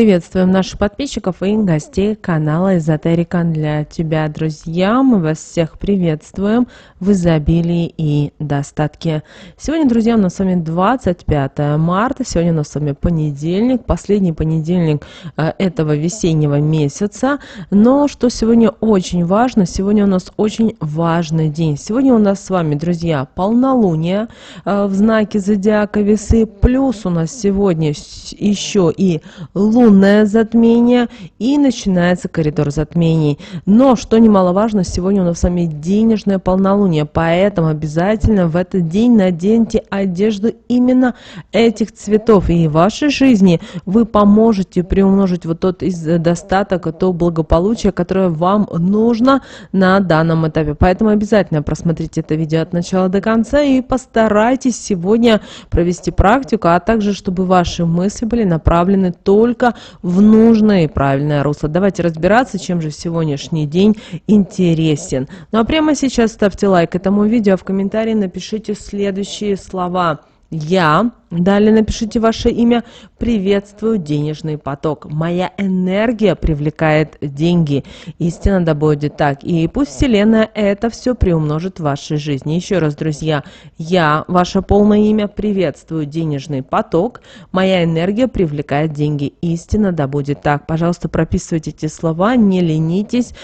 Приветствуем наших подписчиков и гостей канала Эзотерика для тебя, друзья. Мы вас всех приветствуем в изобилии и достатке. Сегодня, друзья, у нас с вами 25 марта. Сегодня у нас с вами понедельник, последний понедельник этого весеннего месяца. Но что сегодня очень важно, сегодня у нас очень важный день. Сегодня у нас с вами, друзья, полнолуние в знаке зодиака Весы. Плюс у нас сегодня еще и лунное затмение, и начинается коридор затмений. Но, что немаловажно, сегодня у нас с вами денежное полнолуние, поэтому обязательно в этот день наденьте одежду именно этих цветов, и в вашей жизни вы поможете приумножить вот тот достаток, то благополучие, которое вам нужно на данном этапе. Поэтому обязательно просмотрите это видео от начала до конца и постарайтесь сегодня провести практику, а также чтобы ваши мысли были направлены только в нужное и правильное русло. Давайте разбираться, чем же сегодняшний день интересен. Ну а прямо сейчас ставьте лайк этому видео, а в комментарии напишите следующие слова. Я, далее напишите ваше имя, приветствую денежный поток. Моя энергия привлекает деньги. Истинно да будет так. И пусть Вселенная это все приумножит в вашей жизни. Еще раз, друзья, я, ваше полное имя, приветствую денежный поток. Моя энергия привлекает деньги. Истинно да будет так. Пожалуйста, прописывайте эти слова, не ленитесь.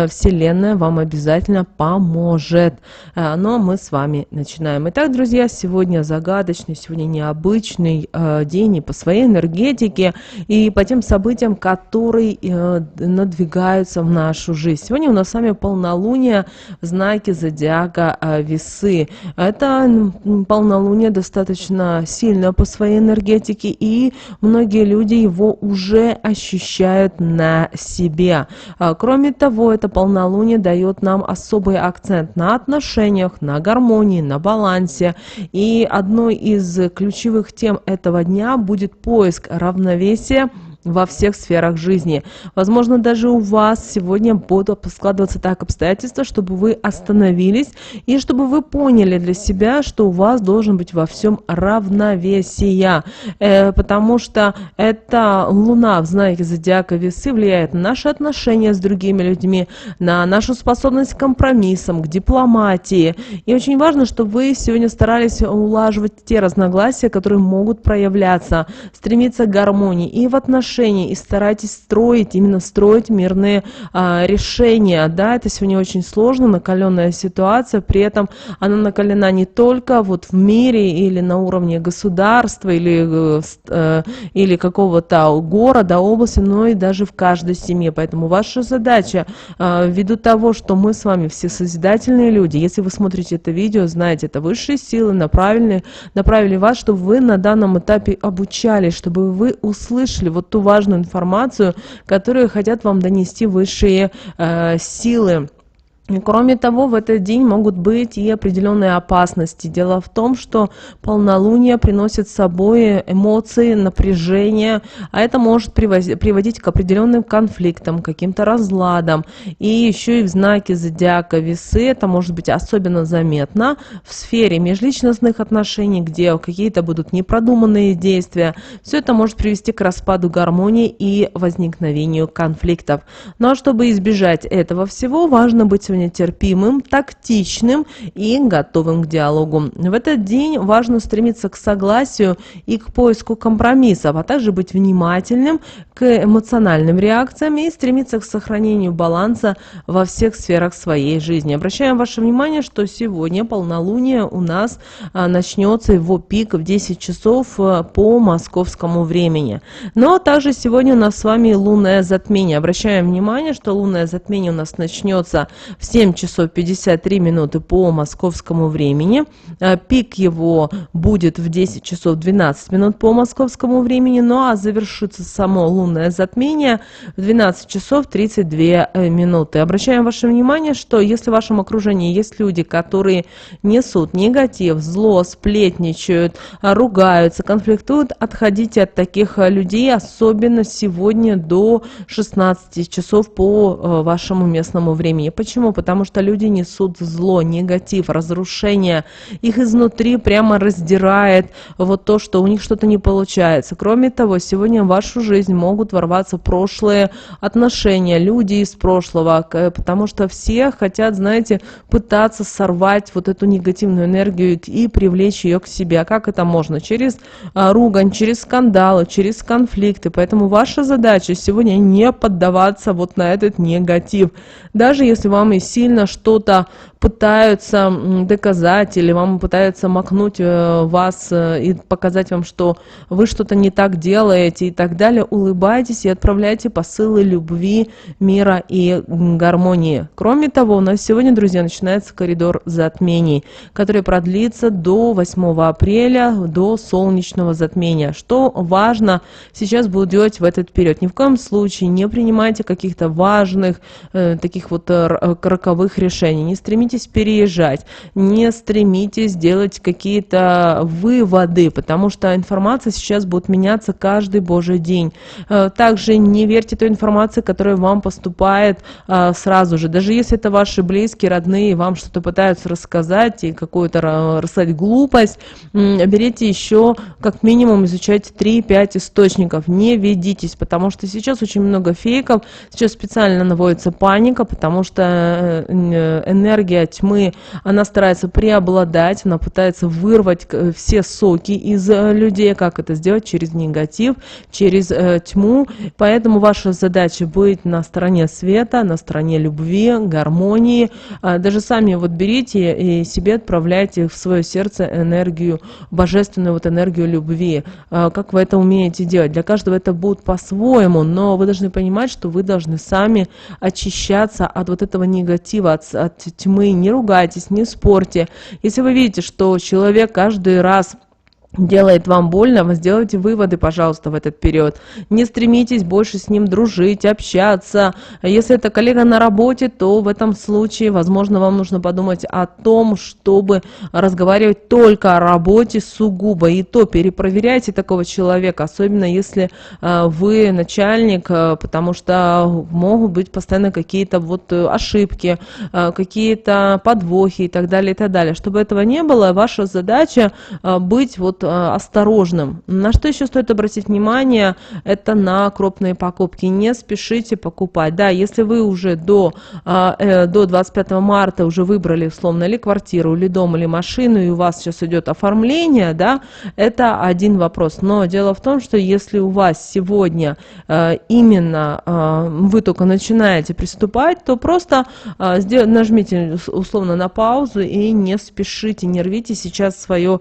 Вселенная вам обязательно поможет. Но мы с вами начинаем. Итак, друзья, сегодня загадочный, сегодня необычный день и по своей энергетике, и по тем событиям, которые надвигаются в нашу жизнь. Сегодня у нас с вами полнолуние в знаке зодиака Весы. Это полнолуние достаточно сильно по своей энергетике, и многие люди его уже ощущают на себе. Кроме того, это полнолуние дает нам особый акцент на отношениях, на гармонии, на балансе. И одной из ключевых тем этого дня будет поиск равновесия во всех сферах жизни. Возможно, даже у вас сегодня будут складываться так обстоятельства, чтобы вы остановились и чтобы вы поняли для себя, что у вас должен быть во всем равновесие. Потому что эта луна в знаке зодиака Весы влияет на наши отношения с другими людьми, на нашу способность к компромиссам, к дипломатии. И очень важно, чтобы вы сегодня старались улаживать те разногласия, которые могут проявляться, стремиться к гармонии и в отношениях, и старайтесь строить мирные решения. Да, это сегодня очень сложно, накаленная ситуация, при этом она накалена не только вот в мире или на уровне государства или какого-то города, области, но и даже в каждой семье. Поэтому ваша задача, ввиду того, что мы с вами все созидательные люди, если вы смотрите это видео, знаете, это высшие силы направили вас, чтобы вы на данном этапе обучались, чтобы вы услышали вот ту важную информацию, которую хотят вам донести высшие силы. И кроме того, в этот день могут быть и определенные опасности. Дело в том, что полнолуние приносит с собой эмоции, напряжение, а это может приводить к определенным конфликтам, каким-то разладам. И еще и в знаке зодиака Весы это может быть особенно заметно в сфере межличностных отношений, где какие-то будут непродуманные действия. Все это может привести к распаду гармонии и возникновению конфликтов. Ну а чтобы избежать этого всего, важно быть терпимым, тактичным и готовым к диалогу. В этот день важно стремиться к согласию и к поиску компромиссов, а также быть внимательным к эмоциональным реакциям и стремиться к сохранению баланса во всех сферах своей жизни. Обращаем ваше внимание, что сегодня полнолуние у нас начнется его пик в 10 часов по московскому времени. Но также сегодня у нас с вами лунное затмение. Обращаем внимание, что лунное затмение у нас начнется в 7 часов 53 минуты по московскому времени. Пик его будет в 10 часов 12 минут по московскому времени, ну а завершится само лунное затмение в 12 часов 32 минуты. Обращаем ваше внимание, что если в вашем окружении есть люди, которые несут негатив, зло, сплетничают, ругаются, конфликтуют, отходите от таких людей, особенно сегодня до 16 часов по вашему местному времени. Почему? Потому что люди несут зло, негатив, разрушение. Их изнутри прямо раздирает вот то, что у них что-то не получается. Кроме того, сегодня в вашу жизнь могут ворваться прошлые отношения, люди из прошлого, потому что все хотят, знаете, пытаться сорвать вот эту негативную энергию и привлечь ее к себе. А как это можно? Через ругань, через скандалы, через конфликты. Поэтому ваша задача сегодня не поддаваться вот на этот негатив. Даже если вам и сильно что-то пытаются доказать или вам пытаются макнуть вас и показать вам, что вы что-то не так делаете и так далее, улыбайтесь и отправляйте посылы любви, мира и гармонии. Кроме того, у нас сегодня, друзья, начинается коридор затмений, который продлится до 8 апреля, до солнечного затмения. Что важно сейчас будет делать в этот период? Ни в коем случае не принимайте каких-то важных, таких вот роковых решений. Не стремитесь переезжать, не стремитесь делать какие-то выводы, потому что информация сейчас будет меняться каждый божий день. Также не верьте той информации, которая вам поступает сразу же. Даже если это ваши близкие, родные, вам что-то пытаются рассказать и какую-то рассказать глупость, берите еще как минимум изучайте 3-5 источников. Не ведитесь, потому что сейчас очень много фейков, сейчас специально наводится паника, потому что энергия тьмы, она старается преобладать, она пытается вырвать все соки из людей. Как это сделать? Через негатив, через тьму. Поэтому ваша задача быть на стороне света, на стороне любви, гармонии. Даже сами вот берите и себе отправляйте в свое сердце энергию, божественную вот энергию любви. Как вы это умеете делать? Для каждого это будет по-своему, но вы должны понимать, что вы должны сами очищаться от вот этого негатива, от тьмы. Не ругайтесь, не спорьте. Если вы видите, что человек каждый раз делает вам больно, вы сделайте выводы, пожалуйста, в этот период. Не стремитесь больше с ним дружить, общаться. Если это коллега на работе, то в этом случае, возможно, вам нужно подумать о том, чтобы разговаривать только о работе сугубо. И то перепроверяйте такого человека, особенно если вы начальник, потому что могут быть постоянно какие-то вот ошибки, какие-то подвохи и так далее, и так далее. Чтобы этого не было, ваша задача быть вот осторожным. На что еще стоит обратить внимание, это на крупные покупки. Не спешите покупать. Да, если вы уже до 25 марта уже выбрали, условно, или квартиру, или дом, или машину, и у вас сейчас идет оформление, да, это один вопрос. Но дело в том, что если у вас сегодня именно вы только начинаете приступать, то просто нажмите условно на паузу и не спешите, не рвите сейчас свое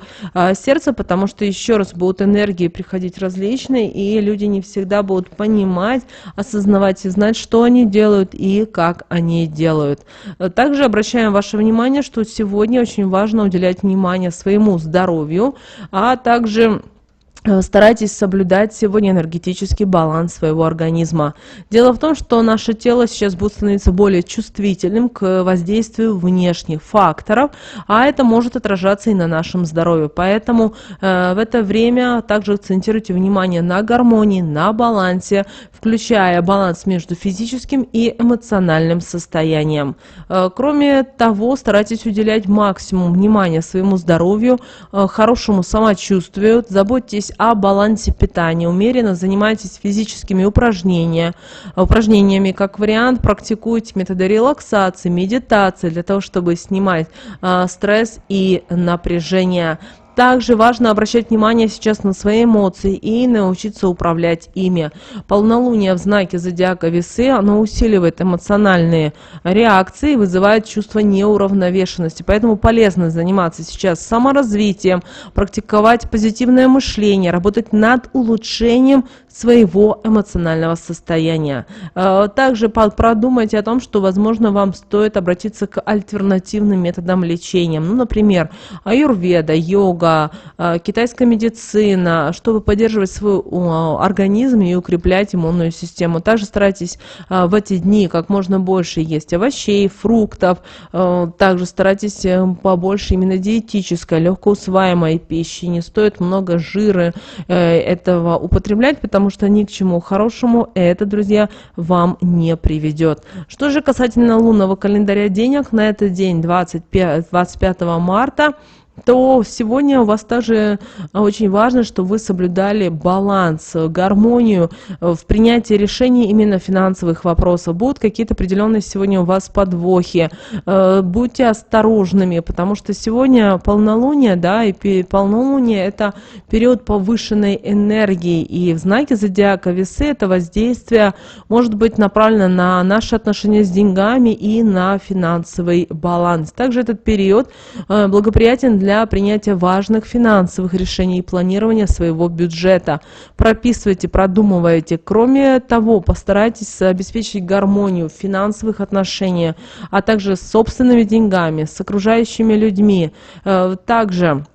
сердце, потому что, еще раз, будут энергии приходить различные, и люди не всегда будут понимать, осознавать и знать, что они делают и как они делают. Также обращаем ваше внимание, что сегодня очень важно уделять внимание своему здоровью, а также старайтесь соблюдать сегодня энергетический баланс своего организма. Дело в том, что наше тело сейчас будет становиться более чувствительным к воздействию внешних факторов, а это может отражаться и на нашем здоровье. Поэтому в это время также акцентируйте внимание на гармонии, на балансе, включая баланс между физическим и эмоциональным состоянием. Кроме того, старайтесь уделять максимум внимания своему здоровью, хорошему самочувствию, заботьтесь о балансе питания, умеренно занимайтесь физическими упражнениями, как вариант, практикуйте методы релаксации, медитации для того, чтобы снимать стресс и напряжение. Также важно обращать внимание сейчас на свои эмоции и научиться управлять ими. Полнолуние в знаке зодиака Весы, оно усиливает эмоциональные реакции, вызывает чувство неуравновешенности. Поэтому полезно заниматься сейчас саморазвитием, практиковать позитивное мышление, работать над улучшением своего эмоционального состояния. Также продумайте о том, что, возможно, вам стоит обратиться к альтернативным методам лечения. Ну, например, аюрведа, йога, йога, китайская медицина, чтобы поддерживать свой организм и укреплять иммунную систему. Также старайтесь в эти дни как можно больше есть овощей, фруктов. Также старайтесь побольше именно диетической, легкоусваиваемой пищи. Не стоит много жира этого употреблять, потому что ни к чему хорошему это, друзья, вам не приведет. Что же касательно лунного календаря денег на этот день, 25 марта, то сегодня у вас также очень важно, чтобы вы соблюдали баланс, гармонию в принятии решений именно финансовых вопросов. Будут какие-то определенные сегодня у вас подвохи. Будьте осторожными, потому что сегодня полнолуние, да, и полнолуние — это период повышенной энергии, и в знаке зодиака Весы это воздействие может быть направлено на наши отношения с деньгами и на финансовый баланс. Также этот период благоприятен для принятия важных финансовых решений и планирования своего бюджета. Прописывайте, продумывайте. Кроме того, постарайтесь обеспечить гармонию в финансовых отношениях, а также с собственными деньгами, с окружающими людьми. Также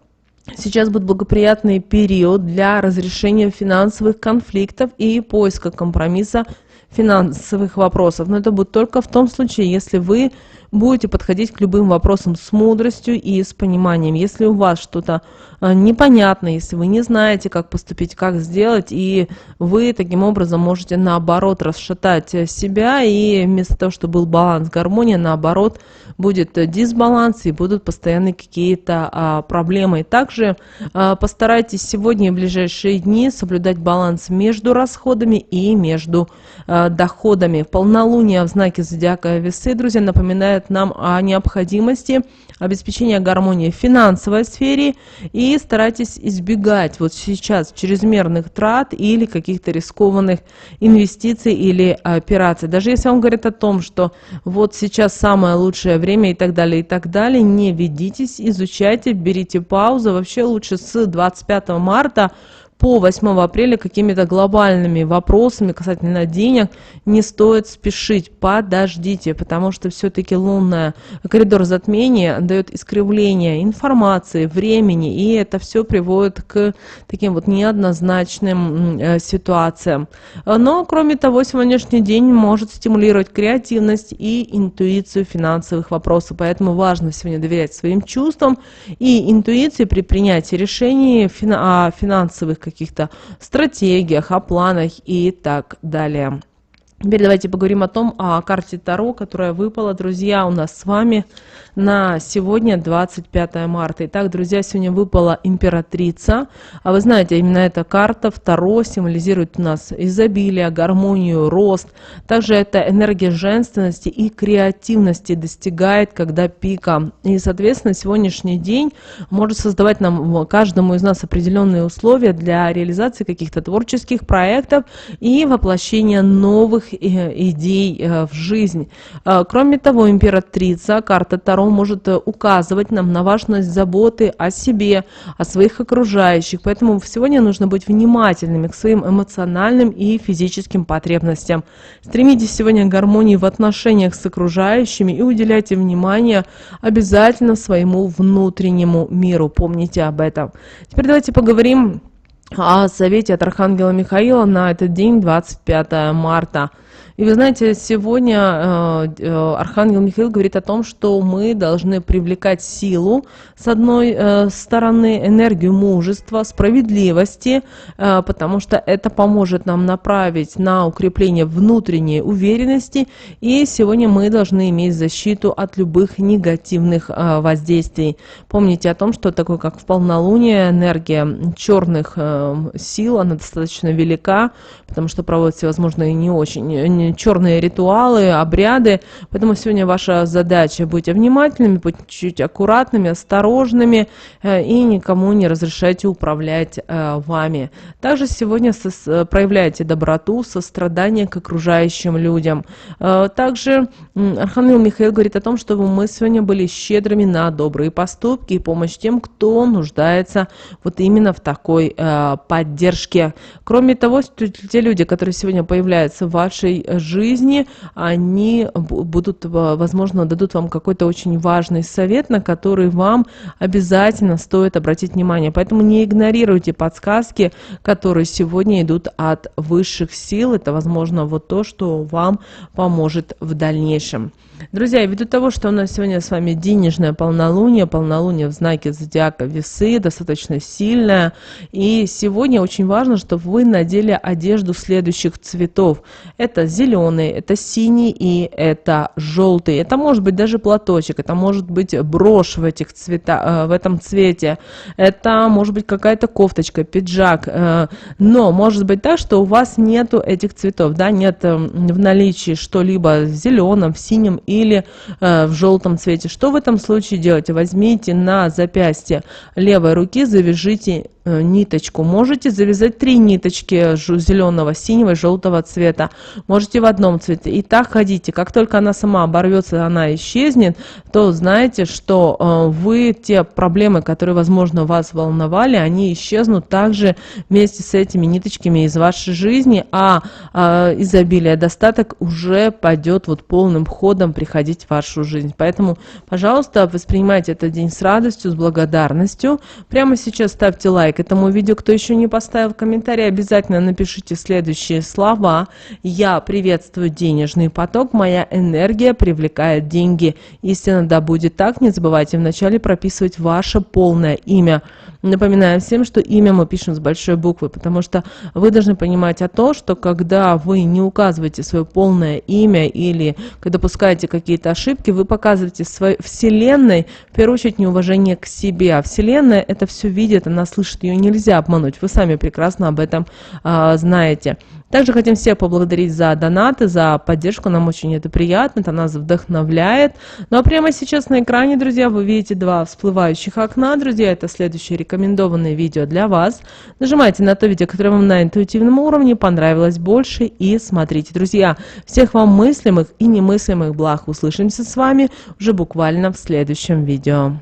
сейчас будет благоприятный период для разрешения финансовых конфликтов и поиска компромисса финансовых вопросов. Но это будет только в том случае, если вы будете подходить к любым вопросам с мудростью и с пониманием. Если у вас что-то непонятно, если вы не знаете, как поступить, как сделать, и вы таким образом можете наоборот расшатать себя, и вместо того, чтобы был баланс, гармония, наоборот, будет дисбаланс и будут постоянные какие-то проблемы. Также постарайтесь сегодня и в ближайшие дни соблюдать баланс между расходами и между доходами. Полнолуние в знаке зодиака Весы, друзья, напоминает нам о необходимости обеспечения гармонии в финансовой сфере, и старайтесь избегать вот сейчас чрезмерных трат или каких-то рискованных инвестиций или операций. Даже если он говорит о том, что вот сейчас самое лучшее время и так далее, не ведитесь, изучайте, берите паузу. Вообще лучше с 25 марта по 8 апреля какими-то глобальными вопросами касательно денег не стоит спешить, подождите, потому что все-таки лунный коридор затмения дает искривление информации, времени, и это все приводит к таким вот неоднозначным ситуациям. Но, кроме того, сегодняшний день может стимулировать креативность и интуицию финансовых вопросов, поэтому важно сегодня доверять своим чувствам и интуиции при принятии решений о финансовых каких-то стратегиях, о планах и так далее. Теперь давайте поговорим о том, о карте Таро, которая выпала, друзья, у нас с вами на сегодня, 25 марта. Итак, друзья, сегодня выпала императрица. А вы знаете, именно эта карта в Таро символизирует у нас изобилие, гармонию, рост. Также это энергия женственности и креативности достигает, когда пика. И, соответственно, сегодняшний день может создавать нам, каждому из нас, определенные условия для реализации каких-то творческих проектов и воплощения новых идей в жизнь. Кроме того, императрица, карта Таро, может указывать нам на важность заботы о себе, о своих окружающих. Поэтому сегодня нужно быть внимательными к своим эмоциональным и физическим потребностям. Стремитесь сегодня к гармонии в отношениях с окружающими и уделяйте внимание обязательно своему внутреннему миру. Помните об этом. Теперь давайте поговорим о совете от Архангела Михаила на этот день, 25 марта. И вы знаете, сегодня Архангел Михаил говорит о том, что мы должны привлекать силу, с одной стороны, энергию мужества, справедливости, потому что это поможет нам направить на укрепление внутренней уверенности, и сегодня мы должны иметь защиту от любых негативных воздействий. Помните о том, что такое, как в полнолуние, энергия черных сил, она достаточно велика, потому что проводят всевозможные не очень черные ритуалы, обряды. Поэтому сегодня ваша задача — быть внимательными, быть чуть аккуратными, осторожными и никому не разрешайте управлять вами. Также сегодня проявляйте доброту, сострадание к окружающим людям. Также Архангел Михаил говорит о том, чтобы мы сегодня были щедрыми на добрые поступки и помощь тем, кто нуждается вот именно в такой поддержке. Кроме того, те люди, которые сегодня появляются в вашей жизни, они будут, возможно, дадут вам какой-то очень важный совет, на который вам обязательно стоит обратить внимание. Поэтому не игнорируйте подсказки, которые сегодня идут от высших сил. Это, возможно, вот то, что вам поможет в дальнейшем. Друзья, ввиду того, что у нас сегодня с вами денежное полнолуние в знаке зодиака Весы, достаточно сильное, и сегодня очень важно, чтобы вы надели одежду следующих цветов. Это зеленый, это синий и это желтый. Это может быть даже платочек, это может быть брошь в этом цвете, это может быть какая-то кофточка, пиджак, но может быть так, что у вас нету этих цветов, да, нет в наличии что-либо в зеленом, в синем или в желтом цвете. Что в этом случае делать? Возьмите на запястье левой руки, завяжите ниточку. Можете завязать 3 ниточки зеленого, синего и желтого цвета. Можете в одном цвете. И так ходите. Как только она сама оборвется, она исчезнет, то знаете, что вы те проблемы, которые, возможно, вас волновали, они исчезнут также вместе с этими ниточками из вашей жизни, а изобилие, достаток уже пойдет вот полным ходом приходить в вашу жизнь. Поэтому, пожалуйста, воспринимайте этот день с радостью, с благодарностью. Прямо сейчас ставьте лайк этому видео. Кто еще не поставил комментарий, обязательно напишите следующие слова. Я приветствую денежный поток, моя энергия привлекает деньги. Истинно да будет так. Не забывайте вначале прописывать ваше полное имя. Напоминаю всем, что имя мы пишем с большой буквы, потому что вы должны понимать о том, что когда вы не указываете свое полное имя или когда допускаете какие-то ошибки, вы показываете своей Вселенной, в первую очередь, неуважение к себе. А Вселенная это все видит, она слышит, ее нельзя обмануть. Вы сами прекрасно об этом знаете. Также хотим всех поблагодарить за донаты, за поддержку. Нам очень это приятно, это нас вдохновляет. Ну а прямо сейчас на экране, друзья, вы видите 2 всплывающих окна. Друзья, это следующее рекомендованное видео для вас. Нажимайте на то видео, которое вам на интуитивном уровне понравилось больше, и смотрите. Друзья, всех вам мыслимых и немыслимых благ. Услышимся с вами уже буквально в следующем видео.